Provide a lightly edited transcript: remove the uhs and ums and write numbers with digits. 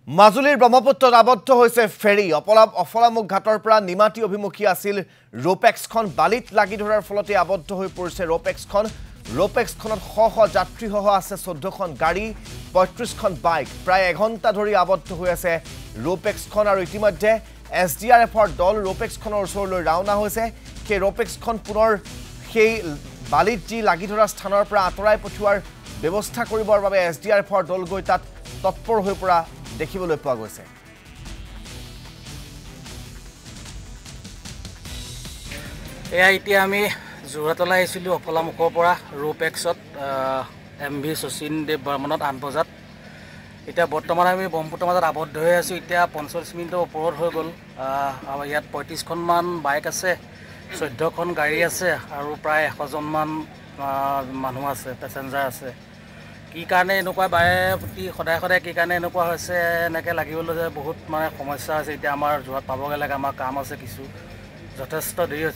মাজুলীৰ ব্ৰহ্মপুত্ৰত আবদ্ধ হৈছে ফেৰী অফলামুখ ঘাটৰ পৰা নিমাতী অভিমুখী আছিল ৰোপেক্সখন বালিত লাগি ধৰাৰ ফলতে আবদ্ধ হৈ পৰিছে ৰোপেক্সখনত শ যাত্ৰীসহ আছে 14খন গাড়ী 35খন বাইক প্ৰায় এঘণ্টা ধৰি আবদ্ধ হৈ আছে ৰোপেক্সখন আৰু ইতিমধ্যে এছডিআৰএফৰ দল ৰোপেক্সখনৰ ওচৰলৈ ৰাওনা হৈছে সেই ৰোপেক্সখন পুনৰ সেই বালিত যি লাগি ধৰা স্থানৰ পৰা আঁতৰাই পঠিওৱাৰ ব্যৱস্থা কৰিবৰ বাবে এছডিআৰএফৰ দল গৈ তাত তৎপৰ হৈ পৰা দেখিবলৈ পোৱা গৈছে এয়া এতিয়া আমি যোৰহাটলৈ আহিছিলোঁ অফলামুখৰ পৰা ৰোপেক্সত এমভি শচীন দেৱ বৰ্মনত 8 বজাত এতিয়া বৰ্তমান আমি ব্ৰহ্মপুত্ৰৰ মাজত আবদ্ধ হৈ আছোঁ এতিয়া 45 মিনিটৰ ওপৰত হৈ গ'ল আমাৰ ইয়াত 35খনমান বাইক আছে 14খন গাড়ী আছে আৰু প্ৰায় 100জনমান মানুহ আছে পেছেঞ্জাৰ আছে কি কাৰণে এনেকুৱা বাৰে প্ৰতি সদায় কি কাৰণে এনেকুৱা হৈছে এনেকৈ লাগিবলৈ যে বহুত মানে সমস্যা হৈছে এতিয়া আমাৰ যোৰহাট পাবগৈ লাগে আমাৰ কাম আছে কিছু যথেষ্ট দেৰি হৈছে